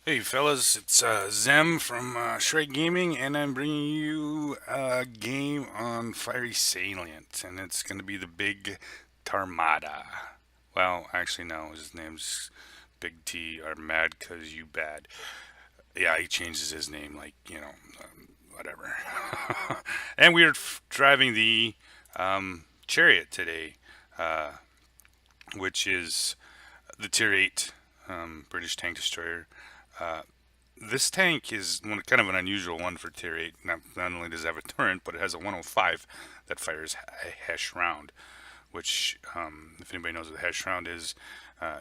Hey fellas, it's Zem from Shrek Gaming, and I'm bringing you a game on Fiery Salient, and it's going to be the Big Tarmada. Well, actually, no, his name's Big T or Mad 'cause you bad. Yeah, he changes his name, like, whatever. And we're driving the Chariot today, uh, which is the Tier 8 British tank destroyer. Uh, This tank is kind of an unusual one for Tier 8. Not only does it have a turret, but it has a 105 that fires a HESH round, which, if anybody knows what the HESH round is,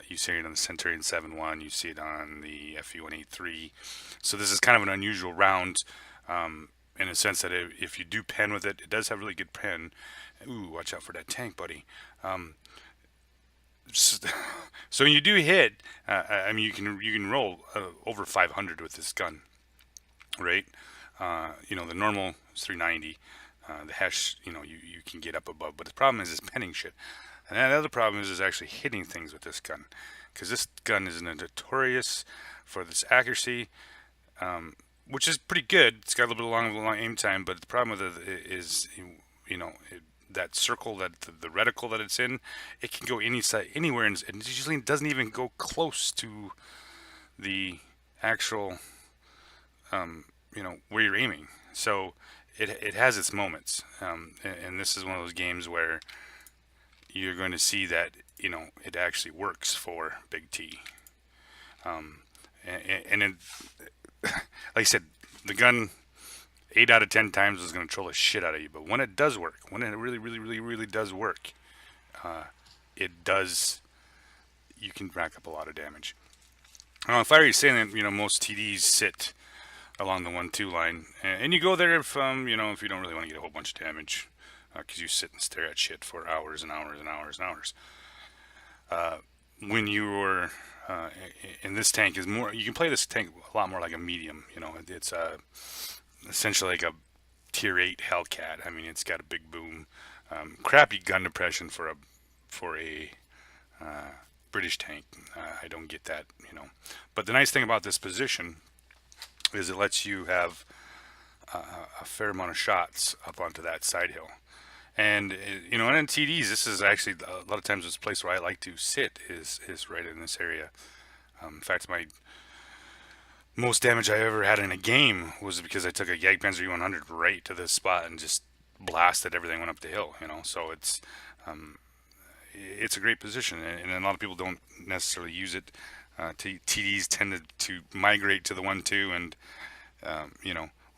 you see it on the Centurion 7.1, you see it on the FE183. So this is kind of an unusual round in a sense that if you do pen with it, it does have really good pen. Ooh, watch out for that tank, buddy. Um, so when you do hit, I mean, you can roll over 500 with this gun, right? The normal is 390. The HESH, you can get up above, but the problem is penning shit. And the other problem is actually hitting things with this gun, because this gun is notorious for this accuracy, which is pretty good. It's got a little bit long aim time, but the problem with it is, that circle, that the reticle that it's in, it can go any side, anywhere, and it usually doesn't even go close to the actual, where you're aiming. So it has its moments, and this is one of those games where you're going to see that it actually works for Big T. And it, like I said, the gun 8 out of 10 times is going to troll the shit out of you. But when it does work, when it really, really, really, really does work, it does. You can rack up a lot of damage. Fiery Salient, most TDs sit along the 1-2 line, and you go there if you don't really want to get a whole bunch of damage, because you sit and stare at shit for hours and hours and hours and hours. When you're in this tank is more, you can play this tank a lot more like a medium. It's essentially like a tier 8 Hellcat. I mean, it's got a big boom, crappy gun depression for a British tank. I don't get that. But the nice thing about this position is it lets you have a fair amount of shots up onto that side hill. And and in TDs, this is actually a lot of times this place where I like to sit is right in this area. In fact, my most damage I ever had in a game was because I took a Jagdpanzer E100 right to this spot and just blasted everything went up the hill. So it's a great position, and a lot of people don't necessarily use it. TDs tend to migrate to the 1-2 and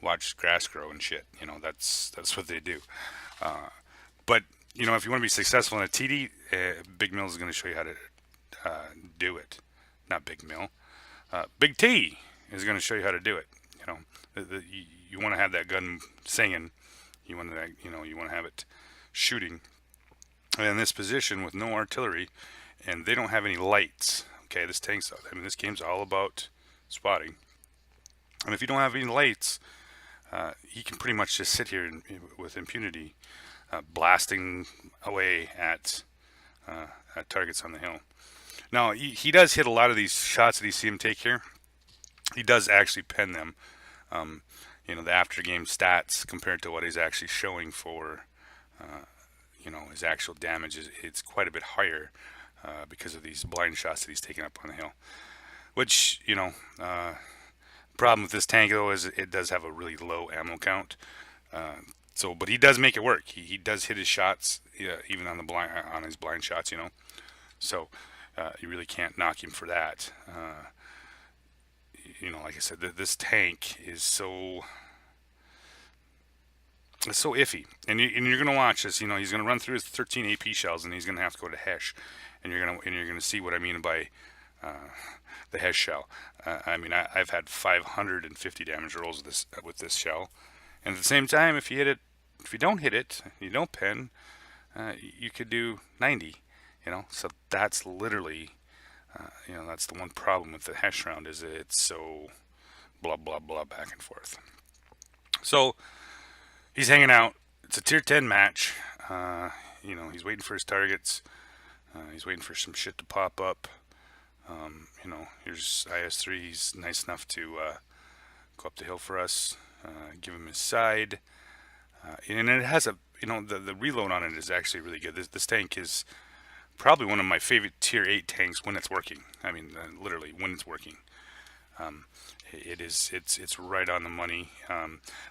watch grass grow and shit. That's what they do. But if you want to be successful in a TD, Big Mill is going to show you how to do it. Not Big Mill. Big T is going to show you how to do it. You want to have that gun singing. You want to have it shooting. And in this position with no artillery, and they don't have any lights. Okay, this game's all about spotting. And if you don't have any lights, you can pretty much just sit here with impunity, blasting away at targets on the hill. Now, he does hit a lot of these shots that you see him take here. He does actually pen them. The after game stats compared to what he's actually showing for, his actual damage it's quite a bit higher because of these blind shots that he's taking up on the hill. Which, problem with this tank though is it does have a really low ammo count. But he does make it work. He does hit his shots, even on his blind shots. So you really can't knock him for that. Like I said, this tank is it's so iffy, and you're gonna watch this. He's gonna run through his 13 AP shells, and he's gonna have to go to HESH, and you're gonna see what I mean by the HESH shell. I've had 550 damage rolls with this shell, and at the same time, if you don't hit it, you don't pen, you could do 90. So that's literally, that's the one problem with the HESH round is it's so blah blah blah back and forth. So he's hanging out. It's a tier 10 match. He's waiting for his targets. He's waiting for some shit to pop up. Here's IS3. He's nice enough to go up the hill for us. Give him his side. And it has the reload on it is actually really good. This tank is probably one of my favorite tier 8 tanks when it's working. I mean, literally when it's working. It's right on the money.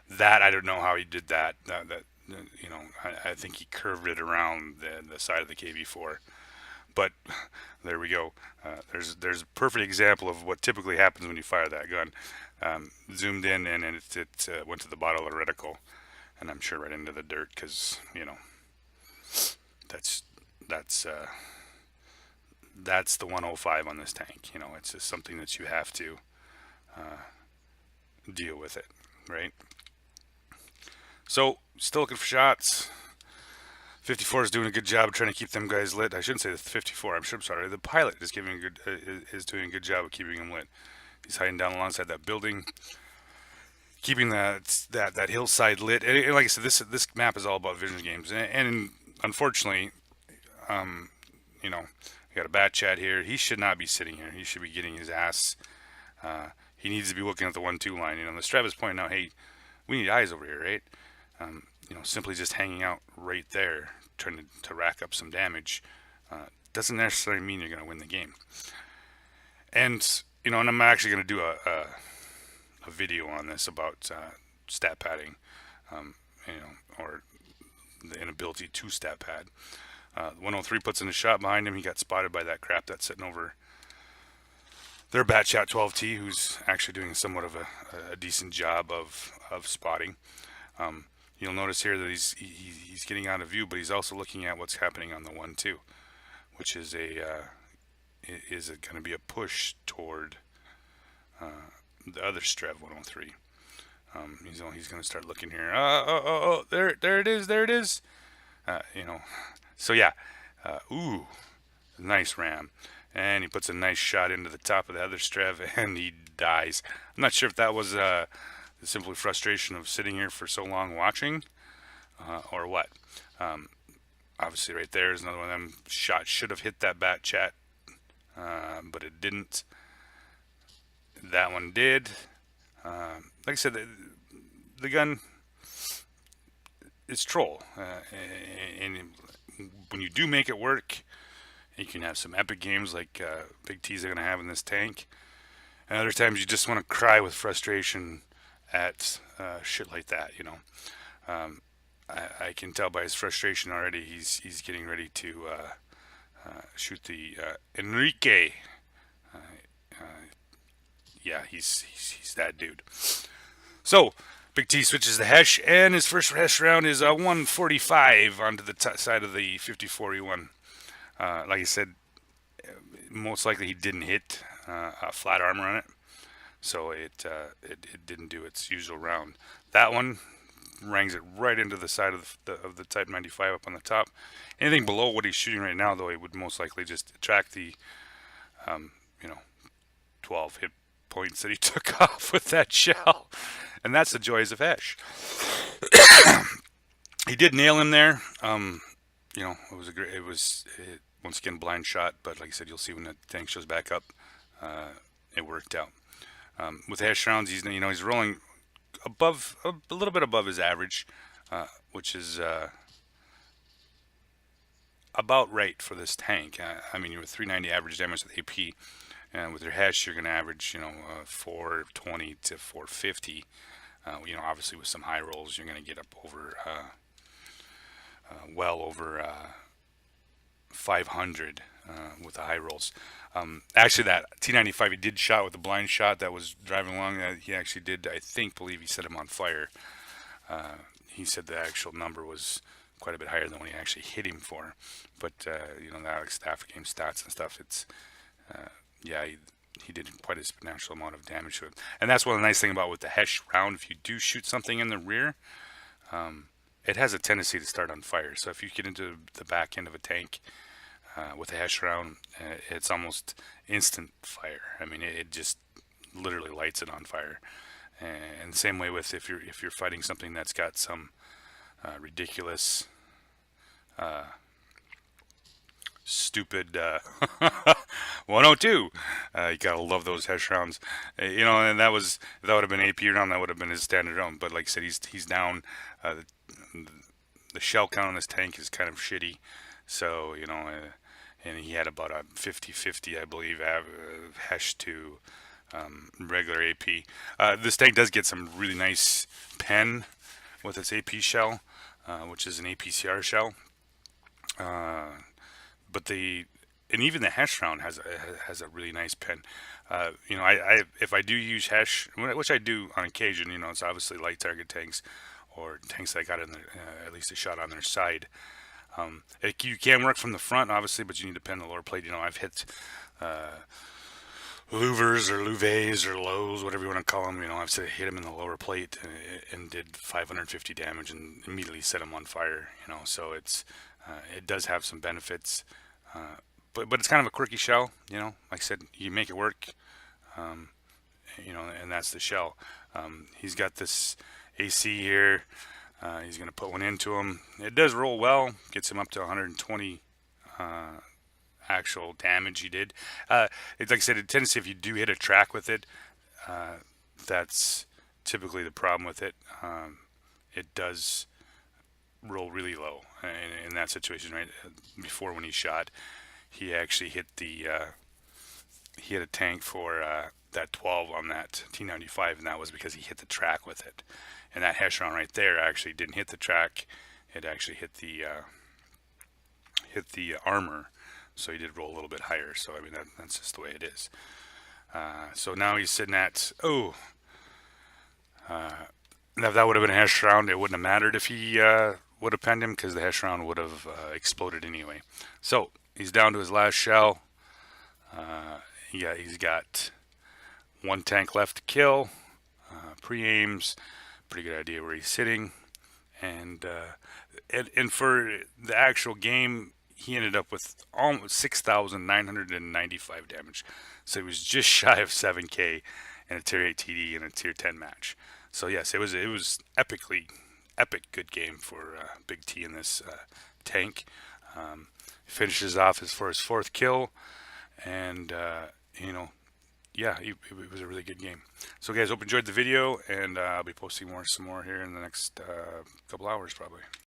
That I don't know how he did that. I think he curved it around the side of the KB4. But there we go. There's a perfect example of what typically happens when you fire that gun. Zoomed in and it went to the bottom of the reticle, and I'm sure right into the dirt because that's that's uh, that's the 105 on this tank. It's just something that you have to deal with it, right? So still looking for shots. 54 is doing a good job of trying to keep them guys lit. I shouldn't say the 54. I'm sorry. The pilot is is doing a good job of keeping them lit. He's hiding down alongside that building, keeping that hillside lit. And like I said, this map is all about vision games. And unfortunately, you got a bat chat here. He should not be sitting here. He should be getting his ass. He needs to be looking at the 1-2 line. The Strav is pointing out, hey, we need eyes over here, right? Simply just hanging out right there, trying to rack up some damage, doesn't necessarily mean you're going to win the game. And and I'm actually going to do a video on this about stat padding, or the inability to stat pad. 103 puts in a shot behind him. He got spotted by that crap that's sitting over their Batchat 12T, who's actually doing somewhat of a decent job of spotting. You'll notice here that he's getting out of view, but he's also looking at what's happening on the 1-2, which is going to be a push toward the other Strev 103. He's going to start looking here. There it is. So yeah, ooh, nice ram. And he puts a nice shot into the top of the other Strev, and he dies. I'm not sure if that was simply frustration of sitting here for so long watching, or what. Obviously, right there is another one of them shots. Should have hit that bat chat, but it didn't. That one did. Like I said, the gun is troll, and when you do make it work, you can have some epic games like BigT's are going to have in this tank. And other times you just want to cry with frustration at shit like that. I can tell by his frustration already. He's getting ready to shoot the Enrique. Yeah, he's that dude. So Big T switches the HESH, and his first HESH round is a 145 onto the side of the 54E1. Like I said, most likely he didn't hit a flat armor on it, so it didn't do its usual round. That one rangs it right into the side of the Type 95 up on the top. Anything below what he's shooting right now, though, he would most likely just attract the 12 hit points that he took off with that shell, and that's the joys of HESH. He did nail him there. It was once again blind shot, but like I said, you'll see when the tank shows back up, it worked out. With HESH rounds, he's rolling above a little bit above his average, which is about right for this tank. You're with 390 average damage with AP, and with your HESH, you're going to average 420 to 450. Obviously with some high rolls, you're going to get up over well over 500 with the high rolls. Actually, that T95 he did shot with a blind shot that was driving along. He actually did, believe he set him on fire. He said the actual number was quite a bit higher than what he actually hit him for. But the Alex Stafford game stats and stuff, it's he did quite a substantial amount of damage to it. And that's one of the nice thing about with the HESH round. If you do shoot something in the rear, it has a tendency to start on fire. So if you get into the back end of a tank with a HESH round, it's almost instant fire. It just literally lights it on fire. And the same way with if you're fighting something that's got some ridiculous stupid 102. You gotta love those HESH rounds. You know, and if that would have been AP round, that would have been his standard round. But like I said, he's down. The shell count on this tank is kind of shitty. So, you know, and he had about a 50-50, I believe, HESH to regular AP. This tank does get some really nice pen with its AP shell, which is an APCR shell. But and even the HESH round has a really nice pen. You know, if I do use HESH, which I do on occasion, you know, it's obviously light target tanks or tanks that got in at least a shot on their side. You can work from the front, obviously, but you need to pen the lower plate. You know, I've hit louvers or louves or lows, whatever you want to call them. You know, I've hit them in the lower plate and did 550 damage and immediately set them on fire. You know, so it does have some benefits, but it's kind of a quirky shell. You know, like I said, you make it work. You know, and that's the shell. He's got this AC here. He's going to put one into him. It does roll well, gets him up to 120 actual damage he did. It's like I said, it tends to, if you do hit a track with it, that's typically the problem with it. It does roll really low in that situation. Right before, when he shot, he actually hit he hit a tank for that 12 on that T95, and that was because he hit the track with it. And that HESH round right there actually didn't hit the track; it actually hit the armor. So he did roll a little bit higher. So I mean, that's just the way it is. So now he's sitting at if that would have been a HESH round, it wouldn't have mattered if he would have penned him, because the HESH round would have exploded anyway. So he's down to his last shell. He's got one tank left to kill. Pre-aims, pretty good idea where he's sitting, and for the actual game, he ended up with almost 6,995 damage. So he was just shy of 7K in a tier 8 TD and a tier 10 match. So yes, it was epic good game for Big T in this tank. Finishes off for his fourth kill, and you know, yeah, it was a really good game. So guys, hope you enjoyed the video, and I'll be posting some more here in the next couple hours probably.